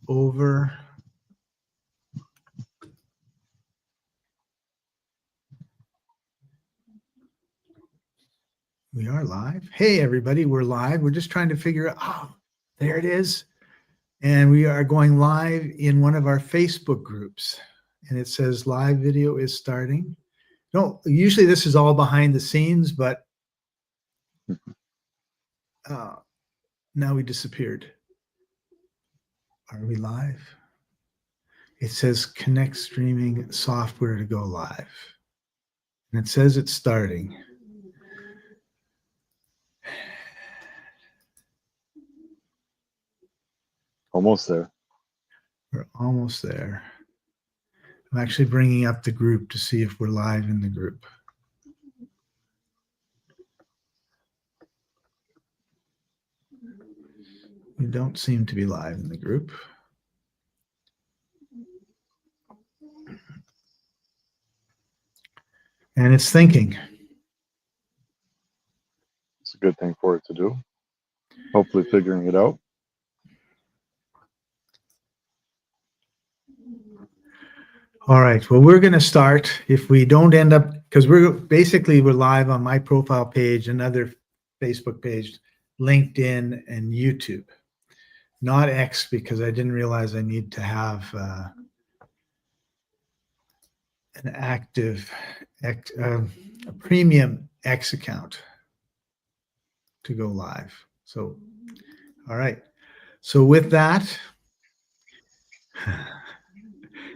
over. We are live. Hey, everybody, we're live. We're just trying to figure out, oh, there it is. And we are going live in one of our Facebook groups. And it says live video is starting. No, usually this is all behind the scenes, but now we disappeared. Are we live? It says connect streaming software to go live. And it says it's starting. Almost there. We're almost there. I'm actually bringing up the group to see if we're live in the group. We don't seem to be live in the group. And it's thinking. It's a good thing for it to do. Hopefully figuring it out. All right. Well, we're going to start. If we don't end up, because we're live on my profile page, another Facebook page, LinkedIn, and YouTube. Not X, because I didn't realize I need to have an active, a premium X account to go live. So, all right. So with that,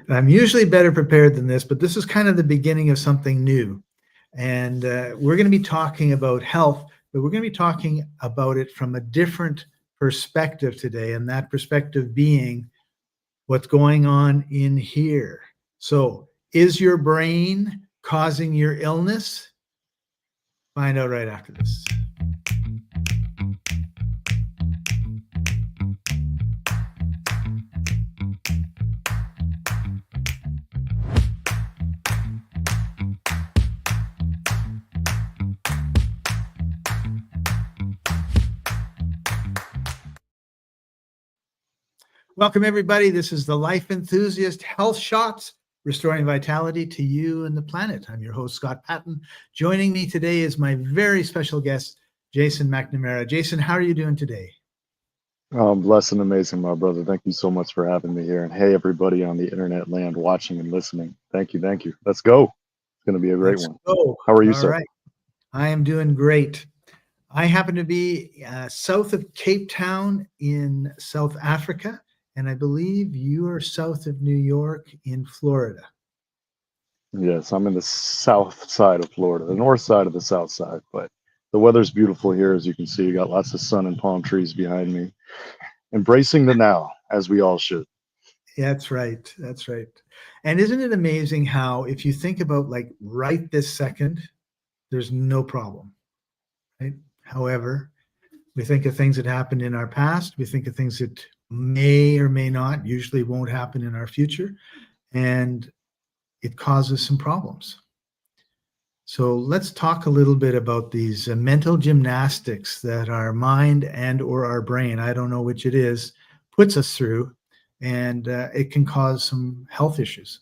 I'm usually better prepared than this, but this is kind of the beginning of something new. And we're going to be talking about health, but we're going to be talking about it from a different perspective today. And that perspective being what's going on in here. So is your brain causing your illness? Find out right after this. Welcome, everybody. This is the Life Enthusiast Health Shots, restoring vitality to you and the planet. I'm your host, Scott Paton. Joining me today is my very special guest, Jason McNamara. Jason, how are you doing today? Blessed and amazing, my brother. Thank you so much for having me here. And hey, everybody on the internet land watching and listening. Thank you. Thank you. Let's go. It's going to be a great one. Go. How are you, All sir? right. I am doing great. I happen to be south of Cape Town in South Africa. And I believe you are south of New York in Florida. Yes, I'm in the south side of Florida, the north side of the south side. But the weather's beautiful here, as you can see. You got lots of sun and palm trees behind me. Embracing the now, as we all should. That's right. That's right. And isn't it amazing how, if you think about like right this second, there's no problem, right? However, we think of things that happened in our past. We think of things that may or may not, usually won't happen in our future. And it causes some problems. So let's talk a little bit about these mental gymnastics that our mind and or our brain, I don't know which it is, puts us through. And it can cause some health issues.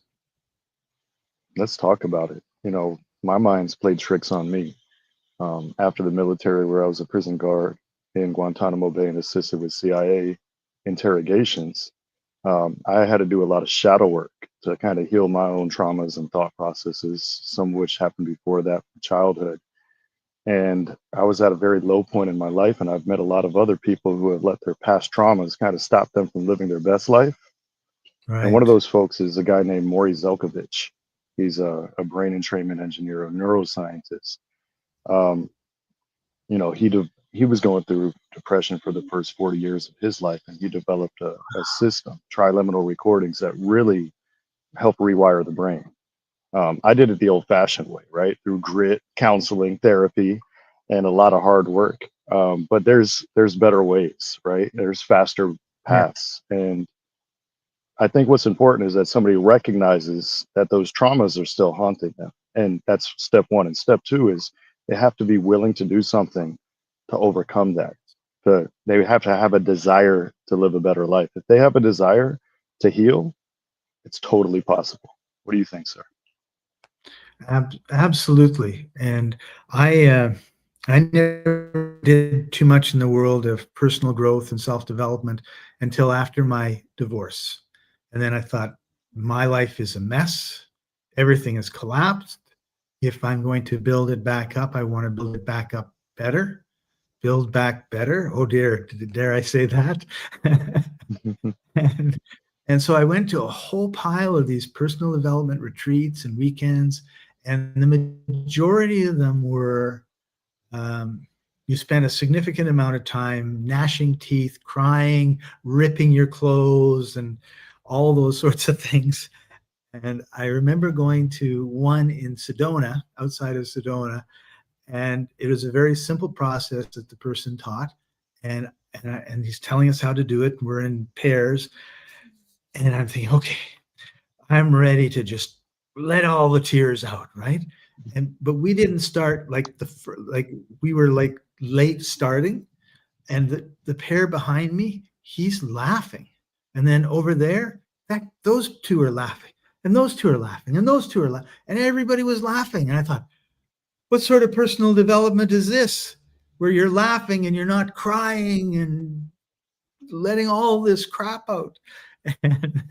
Let's talk about it. You know, my mind's played tricks on me. After the military, where I was a prison guard in Guantanamo Bay and assisted with CIA interrogations, I had to do a lot of shadow work to kind of heal my own traumas and thought processes, some of which happened before that from childhood. And I was at a very low point in my life, and I've met a lot of other people who have let their past traumas kind of stop them from living their best life. Right. And one of those folks is a guy named Morry Method. He's a brain entrainment engineer, a neuroscientist. You know, he was going through depression for the first 40 years of his life, and he developed a system, trigeminal recordings, that really help rewire the brain. I did it the old-fashioned way, right? Through grit, counseling, therapy, and a lot of hard work. But there's better ways, right? There's faster paths. Yeah. And I think what's important is that somebody recognizes that those traumas are still haunting them. And that's step one. And step two is they have to be willing to do something to overcome that. they have to have a desire to live a better life. If they have a desire to heal, it's totally possible. What do you think, sir? Absolutely. And I never did too much in the world of personal growth and self-development until after my divorce. And then I thought, my life is a mess. Everything has collapsed. If I'm going to build it back up, I want to build it back up better. Build back better. Oh dear, dare I say that? and, and so I went to a whole pile of these personal development retreats and weekends, and the majority of them were you spend a significant amount of time gnashing teeth, crying, ripping your clothes, and all those sorts of things. And I remember going to one in Sedona, outside of Sedona, and it was a very simple process that the person taught, and he's telling us how to do it. We're in pairs, and I'm thinking, okay, I'm ready to just let all the tears out, right? But we didn't start like we were like late starting, and the pair behind me, he's laughing, and then over there, those two are laughing, and those two are laughing, and those two are laughing, and everybody was laughing, and I thought, what sort of personal development is this, where you're laughing and you're not crying and letting all this crap out? And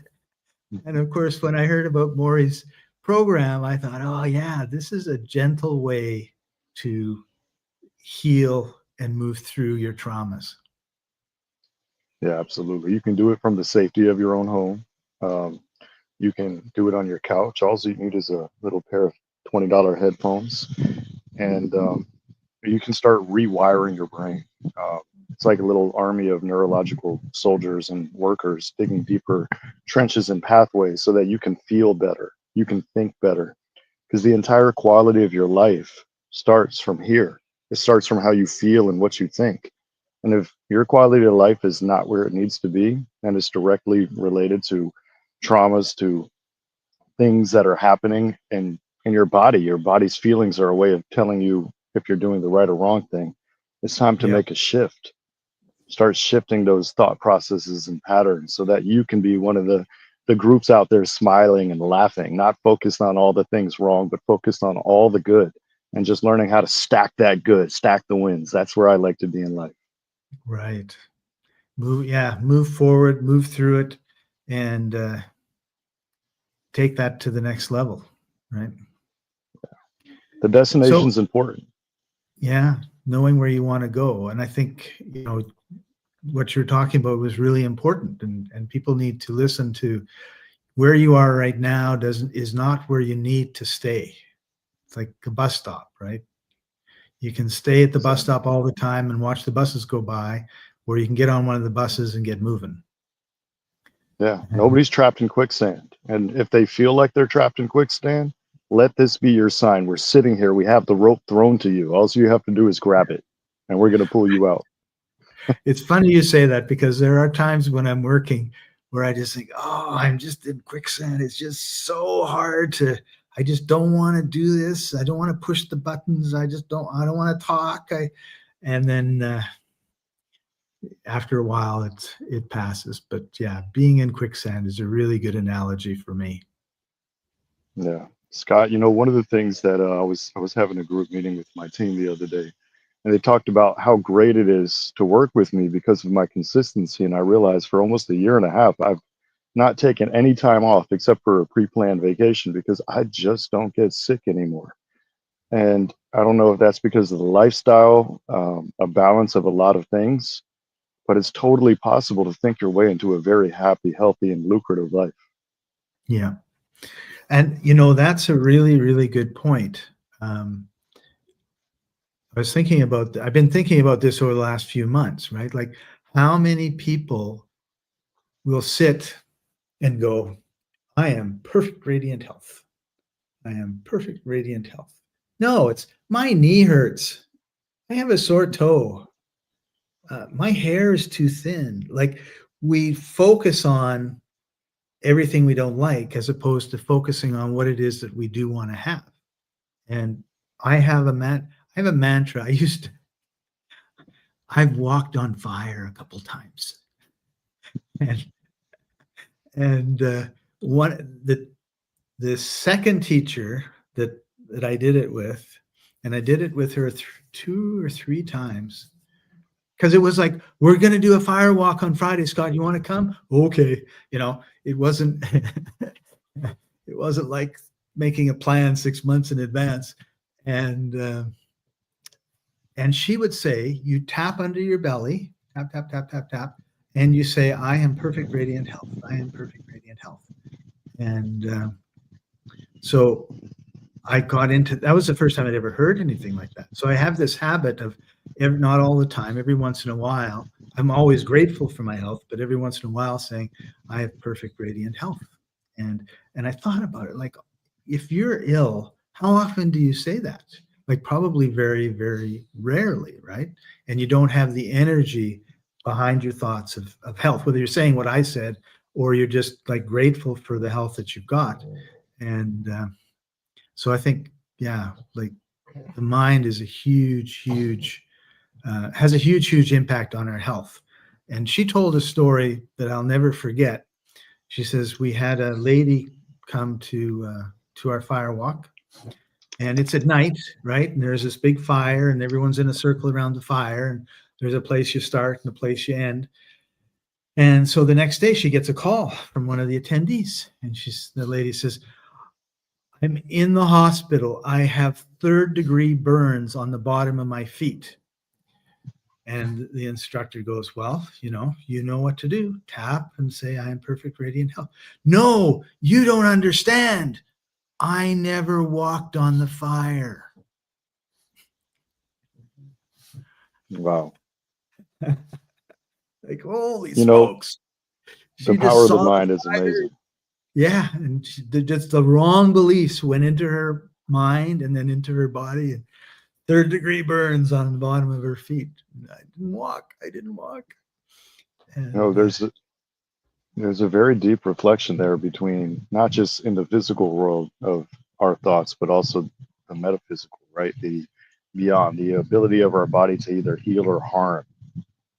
of course, when I heard about Morry's program, I thought, oh, yeah, this is a gentle way to heal and move through your traumas. Yeah, absolutely. You can do it from the safety of your own home. You can do it on your couch. All you need is a little pair of $20 headphones, and you can start rewiring your brain. It's like a little army of neurological soldiers and workers digging deeper trenches and pathways so that you can feel better, you can think better, because the entire quality of your life starts from here. It starts from how you feel and what you think. And if your quality of life is not where it needs to be, and it's directly related to traumas, to things that are happening in your body's feelings are a way of telling you if you're doing the right or wrong thing. It's time to Yeah. make a shift. Start shifting those thought processes and patterns so that you can be one of the groups out there smiling and laughing, not focused on all the things wrong, but focused on all the good, and just learning how to stack that good, stack the wins. That's where I like to be in life. Right. Move forward, move through it, and take that to the next level, right? The destination So, is important. yeah, knowing where you want to go. And I think, what you're talking about was really important, and people need to listen to where you are right now is not where you need to stay. It's like a bus stop, right? You can stay at the bus Exactly. stop all the time and watch the buses go by, or you can get on one of the buses and get moving. Yeah, And nobody's trapped in quicksand. And if they feel like they're trapped in quicksand, let this be your sign. We're sitting here. We have the rope thrown to you. All you have to do is grab it, and we're going to pull you out. it's funny you say that, because there are times when I'm working where I just think, oh, I'm just in quicksand. It's just so hard I just don't want to do this. I don't want to push the buttons. I don't want to talk. And then after a while it passes. But yeah, being in quicksand is a really good analogy for me. Yeah, Scott. One of the things that I was having a group meeting with my team the other day, and they talked about how great it is to work with me because of my consistency. And I realized for almost a year and a half, I've not taken any time off except for a pre-planned vacation because I just don't get sick anymore. And I don't know if that's because of the lifestyle, a balance of a lot of things, but it's totally possible to think your way into a very happy, healthy, and lucrative life. Yeah. And that's a really, really good point. I've been thinking about this over the last few months, right? Like, how many people will sit and go, I am perfect radiant health. I am perfect radiant health. No, it's my knee hurts. I have a sore toe. My hair is too thin. Like, we focus on everything we don't like as opposed to focusing on what it is that we do want to have. And I have a mantra. I've walked on fire a couple times. And one the second teacher that I did it with, and I did it with her 2 or 3 times, because it was like, we're going to do a fire walk on Friday, Scott. You want to come? Okay. It wasn't it wasn't like making a plan 6 months in advance. And she would say, you tap under your belly, tap, tap, tap, tap, tap, and you say, I am perfect, radiant health. I am perfect, radiant health. And so I got into, that was the first time I'd ever heard anything like that. So I have this habit of, not all the time, every once in a while, I'm always grateful for my health, but every once in a while saying, I have perfect, radiant health. And I thought about it, like, if you're ill, how often do you say that? Like, probably very, very rarely, right? And you don't have the energy behind your thoughts of health, whether you're saying what I said, or you're just like grateful for the health that you've got. And so I think, yeah, like, the mind is a huge, huge, has a huge, huge impact on our health. And she told a story that I'll never forget. She says, we had a lady come to our fire walk, and it's at night, right? And there's this big fire, and everyone's in a circle around the fire, and there's a place you start and a place you end. And so the next day she gets a call from one of the attendees, and the lady says, I'm in the hospital. I have 3rd-degree burns on the bottom of my feet. And the instructor goes, well, you know what to do. Tap and say, I am perfect, radiant health. No, you don't understand. I never walked on the fire. Wow. Like, holy smokes. The power of the mind is amazing. Yeah. And just the wrong beliefs went into her mind and then into her body. And 3rd-degree burns on the bottom of her feet. I didn't walk. And, there's a very deep reflection there between not just in the physical world of our thoughts, but also the metaphysical, right? The beyond, the ability of our body to either heal or harm.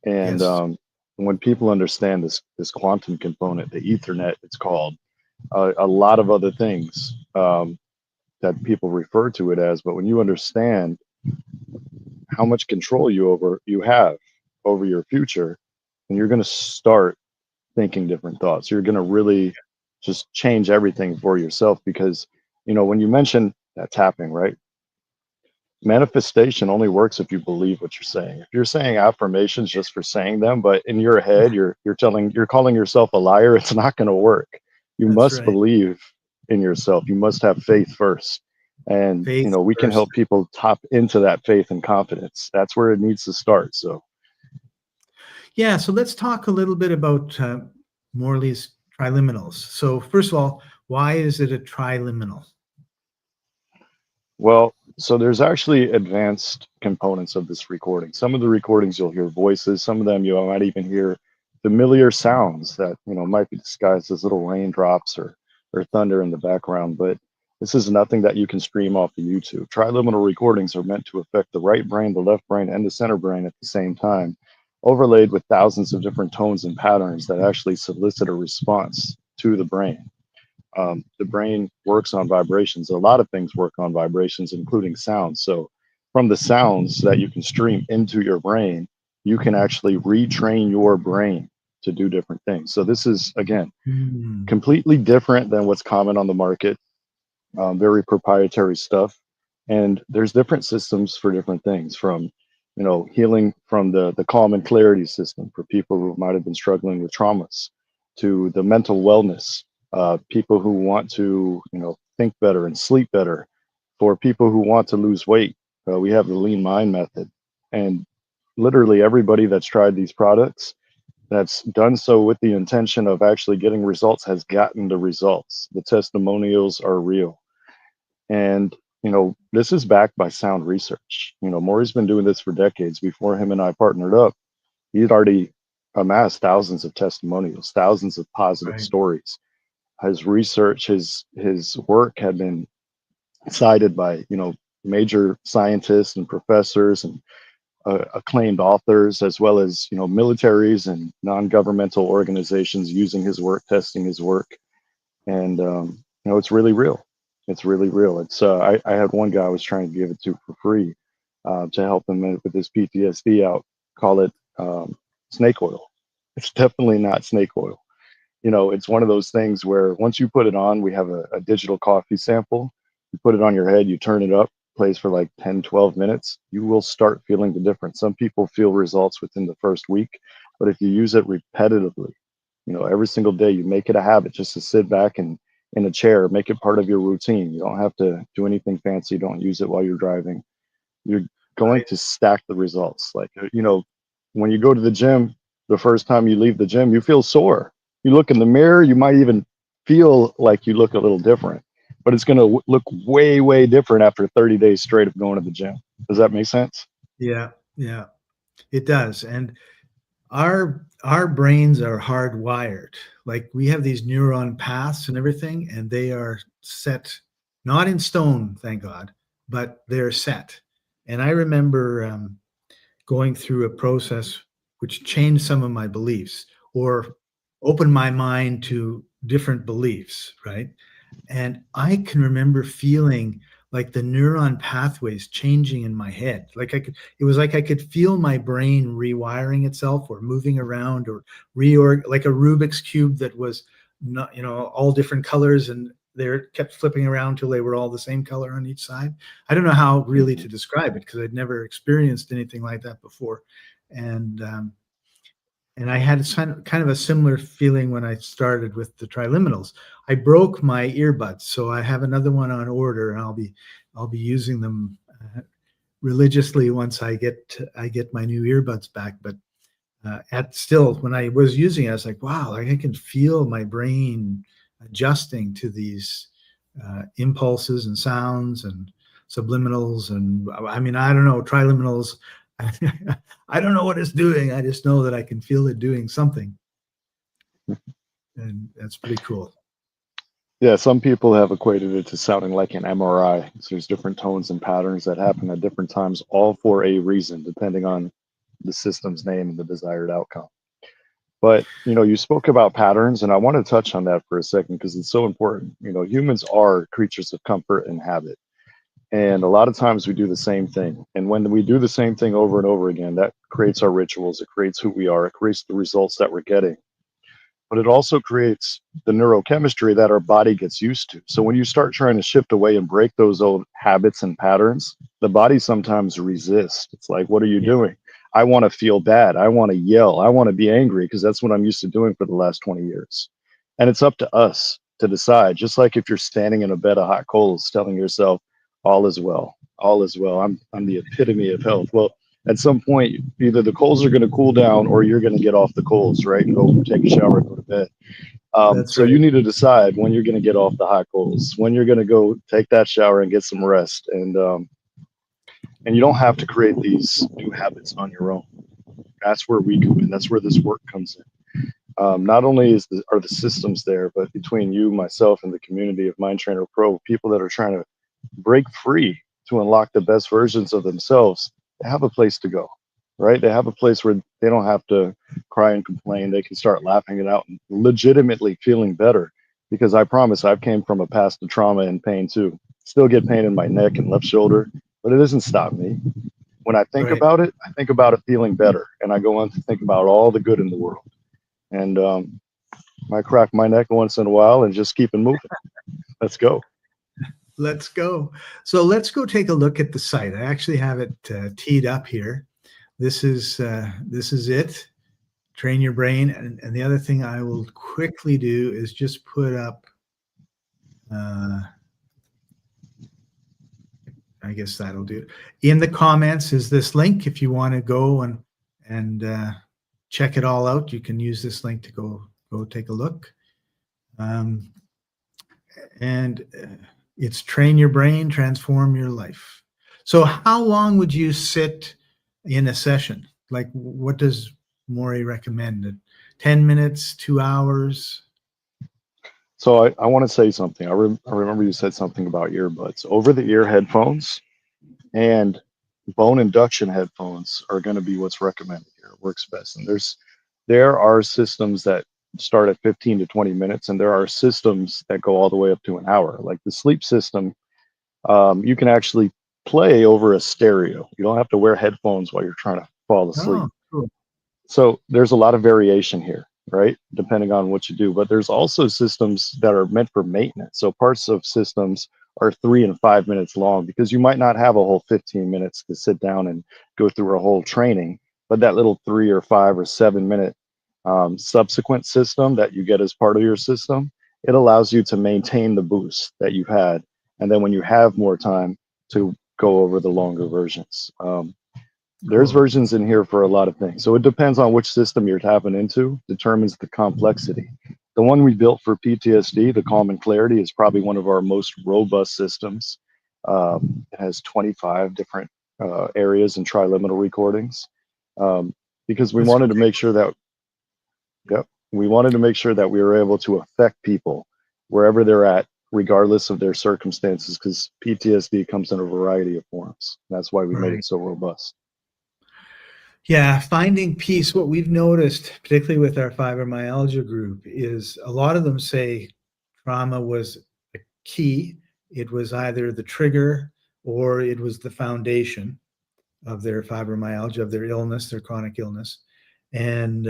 And yes. When people understand this quantum component, the Ethernet, it's called, a lot of other things that people refer to it as, but when you understand how much control you have over your future, and you're going to start thinking different thoughts. You're going to really just change everything for yourself, because when you mention that tapping, right? Manifestation only works if you believe what you're saying. If you're saying affirmations just for saying them, but in your head you're calling yourself a liar, it's not going to work. You That's must right. believe in yourself. You must have faith first. And Faith we can first. help people tap into that faith and confidence. That's where it needs to start. So Yeah. So let's talk a little bit about Morley's triliminals. So first of all, why is it a triliminal? Well, so there's actually advanced components of this recording. Some of the recordings you'll hear voices, some of them you might even hear familiar sounds that might be disguised as little raindrops or thunder in the background, but this is nothing that you can stream off of YouTube. Triliminal recordings are meant to affect the right brain, the left brain, and the center brain at the same time, overlaid with thousands of different tones and patterns that actually solicit a response to the brain. The brain works on vibrations. A lot of things work on vibrations, including sounds. So from the sounds that you can stream into your brain, you can actually retrain your brain to do different things. So this is, again, completely different than what's common on the market, very proprietary stuff. And there's different systems for different things, from healing from the calm and clarity system for people who might have been struggling with traumas, to the mental wellness, people who want to think better and sleep better, for people who want to lose weight. We have the lean mind method. And literally everybody that's tried these products, that's done so with the intention of actually getting results, has gotten the results. The testimonials are real. And this is backed by sound research. Morry's been doing this for decades. Before him and I partnered up, he'd already amassed thousands of testimonials, thousands of positive stories. His research, his work had been cited by major scientists and professors and acclaimed authors, as well as, you know, militaries and non-governmental organizations using his work, testing his work. And you know, it's really real. It's really real. It's I had one guy I was trying to give it to for free to help him with his PTSD out. Call it snake oil. It's definitely not snake oil. You know, it's one of those things where once you put it on, we have a digital coffee sample. You put it on your head, you turn it up, plays for like 10, 12 minutes. You will start feeling the difference. Some people feel results within the first week, but if you use it repetitively, you know, every single day, you make it a habit just to sit back and in a chair, make it part of your routine. You don't have to do anything fancy. Don't use it while you're driving. You're going Right. to stack the results. Like, you know, when you go to the gym, the first time you leave the gym, you feel sore. You look in the mirror, you might even feel like you look a little different, but it's going to look way, way different after 30 days straight of going to the gym. Does that make sense? Yeah, yeah, it does. And our brains are hardwired. Like we have these neuron paths and everything, and they are set not in stone, thank God, but they're set. And I remember going through a process which changed some of my beliefs or opened my mind to different beliefs, right? And I can remember feeling like the neuron pathways changing in my head. Like it was like I could feel my brain rewiring itself or moving around or like a Rubik's cube that was not, you know, all different colors and they kept flipping around till they were all the same color on each side. I don't know how really to describe it because I'd never experienced anything like that before. And, um, and I had kind of a similar feeling when I started with the triluminals. I broke my earbuds, so I have another one on order, and I'll be using them religiously once I get my new earbuds back. But at still, when I was using it, I was like, wow, like I can feel my brain adjusting to these impulses and sounds and subliminals, and I mean, I don't know, triluminals. I don't know what it's doing. I just know that I can feel it doing something, and that's pretty cool. Yeah, some people have equated it to sounding like an MRI. So there's different tones and patterns that happen at different times, all for a reason, depending on the system's name and the desired outcome. But, you know, you spoke about patterns, and I want to touch on that for a second because it's so important. You know, humans are creatures of comfort and habit. And a lot of times we do the same thing. And when we do the same thing over and over again, that creates our rituals, it creates who we are, it creates the results that we're getting. But it also creates the neurochemistry that our body gets used to. So when you start trying to shift away and break those old habits and patterns, the body sometimes resists. It's like, what are you Yeah, doing? I want to feel bad. I want to yell. I want to be angry because that's what I'm used to doing for the last 20 years. And it's up to us to decide, just like if you're standing in a bed of hot coals telling yourself, all is well, all is well. I'm the epitome of health. Well, at some point, either the coals are going to cool down or you're going to get off the coals, right? And go take a shower and go to bed. that's So you right. need to decide when you're going to get off the hot coals, when you're going to go take that shower and get some rest. And you don't have to create these new habits on your own. That's where we come in. That's where this work comes in. Not only are the systems there, but between you, myself, and the community of MindTrainer Pro, people that are trying to break free to unlock the best versions of themselves, they have a place to go, right? They have a place where they don't have to cry and complain. They can start laughing it out and legitimately feeling better. Because I promise I've came from a past of trauma and pain too. Still get pain in my neck and left shoulder, but it doesn't stop me. When I think Right. about it, I think about it feeling better. And I go on to think about all the good in the world. And I crack my neck once in a while and just keep it moving. Let's go. Let's go. So let's go take a look at the site. I actually have it teed up here. This is it. Train your brain. And the other thing I will quickly do is just put up. I guess that'll do. In the comments is this link. If you want to go and check it all out, you can use this link to go take a look. And it's train your brain, transform your life. So how long would you sit in a session? Like what does Morry recommend? 10 minutes, 2 hours? So I want to say something. I remember you said something about earbuds. Over the ear headphones and bone induction headphones are going to be what's recommended here. It works best. And there are systems that start at 15 to 20 minutes, and there are systems that go all the way up to an hour. Like the sleep system, you can actually play over a stereo. You don't have to wear headphones while you're trying to fall asleep. Oh, cool. So there's a lot of variation here, right? Depending on what you do. But there's also systems that are meant for maintenance. So parts of systems are 3 and 5 minutes long because you might not have a whole 15 minutes to sit down and go through a whole training. But that little 3 or 5 or 7 minute subsequent system that you get as part of your system, it allows you to maintain the boost that you had. And then when you have more time to go over the longer versions. There's Cool. versions in here for a lot of things. So it depends on which system you're tapping into, determines the complexity. The one we built for PTSD, the Calm and Clarity, is probably one of our most robust systems. It has 25 different areas and triliminal recordings because we That's wanted to great. make sure that, yep, we wanted to make sure that we were able to affect people wherever they're at, regardless of their circumstances, because PTSD comes in a variety of forms. That's why we made Right. it so robust. Yeah, finding peace. What we've noticed, particularly with our fibromyalgia group, is a lot of them say trauma was a key. It was either the trigger or it was the foundation of their fibromyalgia, of their illness, their chronic illness. And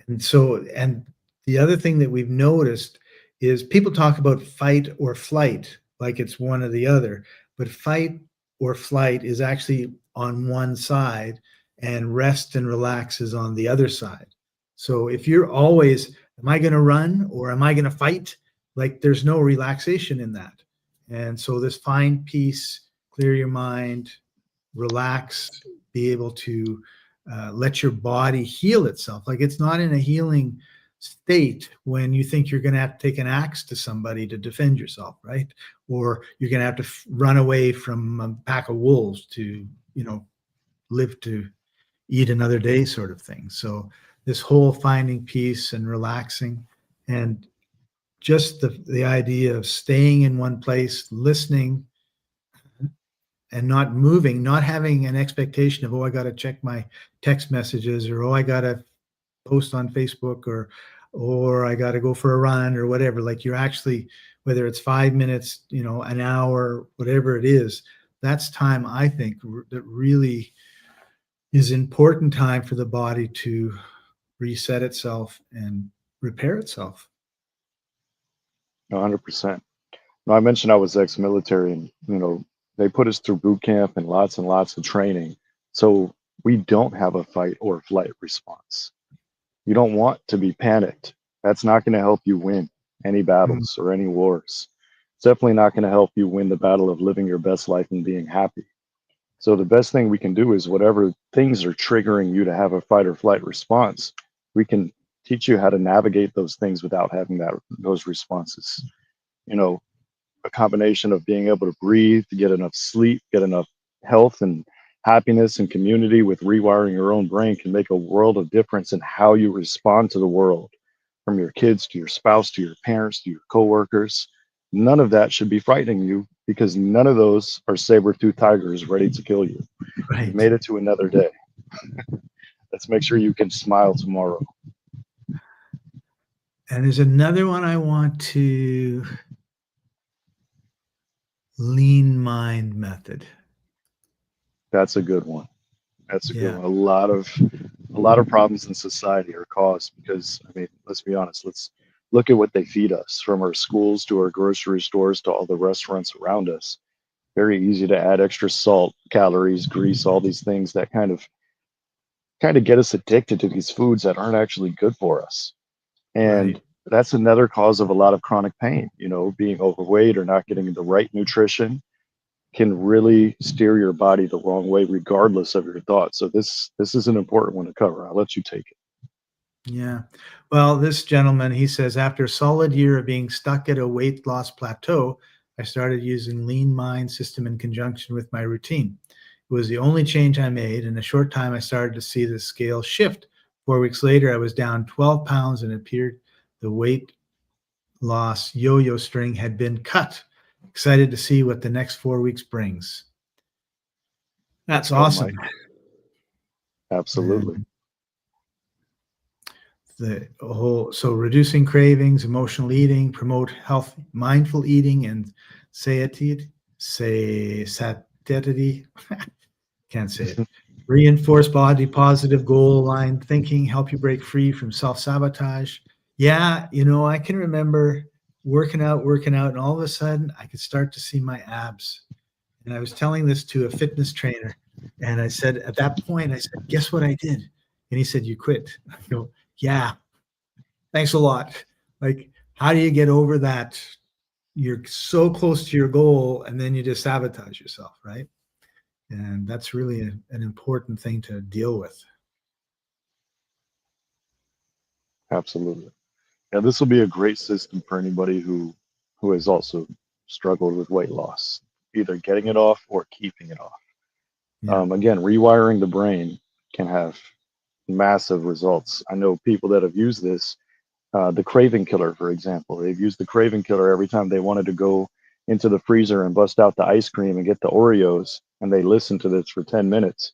and the other thing that we've noticed is people talk about fight or flight like it's one or the other, but fight or flight is actually on one side and rest and relax is on the other side. So if you're always, am I going to run or am I going to fight? Like there's no relaxation in that. And so this find peace, clear your mind, relax, be able to let your body heal itself. Like it's not in a healing state when you think you're going to have to take an axe to somebody to defend yourself, right? Or you're going to have to run away from a pack of wolves to, live to eat another day sort of thing. So this whole finding peace and relaxing and just the idea of staying in one place, listening, and not moving, not having an expectation of, oh, I got to check my text messages or, oh, I got to post on Facebook or I got to go for a run or whatever. Like you're actually, whether it's 5 minutes, an hour, whatever it is, that's time I think that really is important time for the body to reset itself and repair itself. 100%. Now, I mentioned I was ex-military, and they put us through boot camp and lots of training. So we don't have a fight or flight response. You don't want to be panicked. That's not going to help you win any Mm, battles or any wars. It's definitely not going to help you win the battle of living your best life and being happy. So the best thing we can do is whatever things are triggering you to have a fight or flight response, we can teach you how to navigate those things without having those responses. You know, a combination of being able to breathe, to get enough sleep, get enough health and happiness and community with rewiring your own brain can make a world of difference in how you respond to the world, from your kids to your spouse to your parents to your coworkers. None of that should be frightening you because none of those are saber-toothed tigers ready to kill you. You right. made it to another day. Let's make sure you can smile tomorrow. And there's another one I want to lean mind method. That's a good one. That's a good Yeah. one. A lot of problems in society are caused because, I mean, let's be honest. Let's look at what they feed us, from our schools to our grocery stores to all the restaurants around us. Very easy to add extra salt, calories, grease, all these things that kind of get us addicted to these foods that aren't actually good for us. And Right. that's another cause of a lot of chronic pain. Being overweight or not getting the right nutrition can really steer your body the wrong way regardless of your thoughts. So this is an important one to cover. I'll let you take it. Yeah. Well, this gentleman, he says, after a solid year of being stuck at a weight loss plateau, I started using Lean Mind system in conjunction with my routine. It was the only change I made. In a short time, I started to see the scale shift. 4 weeks later, I was down 12 pounds and it appeared the weight loss yo-yo string had been cut. Excited to see what the next 4 weeks brings. That's Oh, awesome. Mike. Absolutely. So reducing cravings, emotional eating, promote health, mindful eating, and satiety, can't say it. Reinforce body positive goal aligned thinking, help you break free from self-sabotage. Yeah, I can remember working out, and all of a sudden I could start to see my abs. And I was telling this to a fitness trainer, and I said, at that point, I said, guess what I did? And he said, you quit. I go, yeah, thanks a lot. Like, how do you get over that? You're so close to your goal, and then you just sabotage yourself, right? And that's really an important thing to deal with. Absolutely. Yeah, this will be a great system for anybody who has also struggled with weight loss, either getting it off or keeping it off. Yeah. Again, rewiring the brain can have massive results. I know people that have used this, the craving killer, for example. They've used the craving killer every time they wanted to go into the freezer and bust out the ice cream and get the Oreos, and they listen to this for 10 minutes.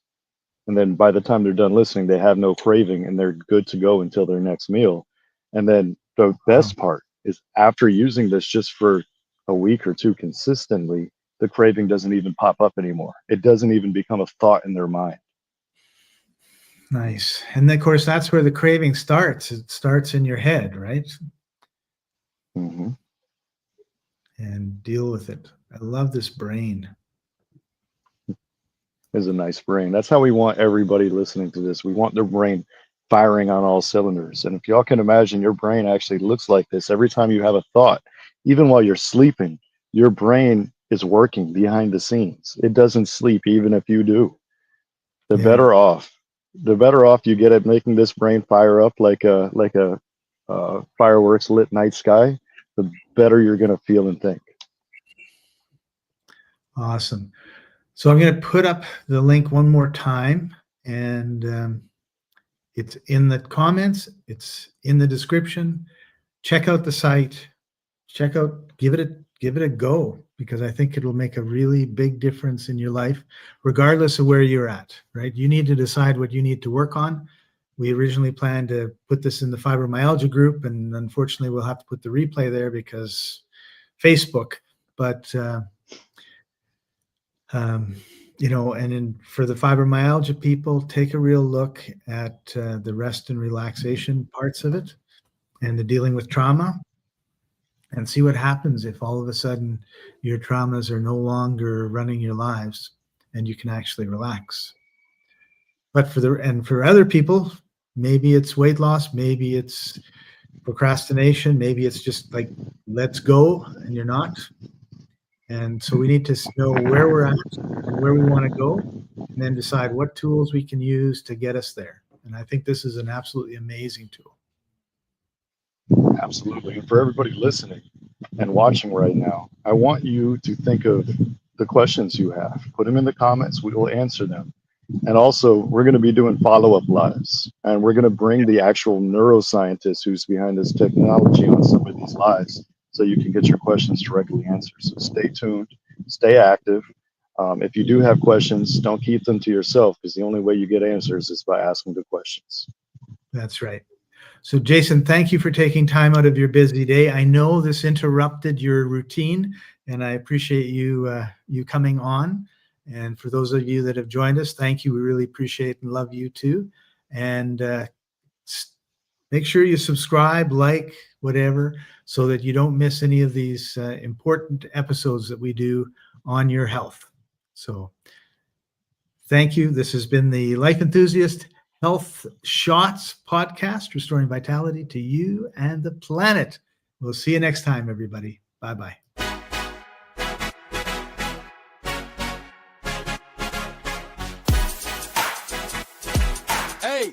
And then by the time they're done listening, they have no craving and they're good to go until their next meal. And then the best part is after using this just for a week or two consistently, the craving doesn't even pop up anymore. It doesn't even become a thought in their mind. Nice. And of course, that's where the craving starts. It starts in your head, right? Mm-hmm. And deal with it. I love this brain. Is a nice brain. That's how we want everybody listening to this. We want their brain firing on all cylinders. And if y'all can imagine, your brain actually looks like this every time you have a thought. Even while you're sleeping, your brain is working behind the scenes. It doesn't sleep even if you do. The better off you get at making this brain fire up like a fireworks lit night sky, the better you're going to feel and think. Awesome. So I'm going to put up the link one more time, and it's in the comments. It's in the description. Check out the site. Give it a go, because I think it'll make a really big difference in your life, regardless of where you're at, right? You need to decide what you need to work on. We originally planned to put this in the fibromyalgia group, and unfortunately we'll have to put the replay there because Facebook, but and for the fibromyalgia people, take a real look at the rest and relaxation parts of it and the dealing with trauma, and see what happens if all of a sudden your traumas are no longer running your lives and you can actually relax. But for other people, maybe it's weight loss, maybe it's procrastination, maybe it's just like, let's go, and you're not. And so we need to know where we're at and where we want to go, and then decide what tools we can use to get us there. And I think this is an absolutely amazing tool. Absolutely. And for everybody listening and watching right now, I want you to think of the questions you have. Put them in the comments. We will answer them. And also, we're going to be doing follow-up lives. And we're going to bring the actual neuroscientist who's behind this technology on some of these lives so you can get your questions directly answered. So stay tuned. Stay active. If you do have questions, don't keep them to yourself, because the only way you get answers is by asking the questions. That's right. So Jason, thank you for taking time out of your busy day. I know this interrupted your routine, and I appreciate you coming on. And for those of you that have joined us, thank you. We really appreciate and love you too. And make sure you subscribe, like, whatever, so that you don't miss any of these important episodes that we do on your health. So thank you. This has been the Life Enthusiast Health Shots podcast, restoring vitality to you and the planet. We'll see you next time, everybody. Bye-bye. Hey.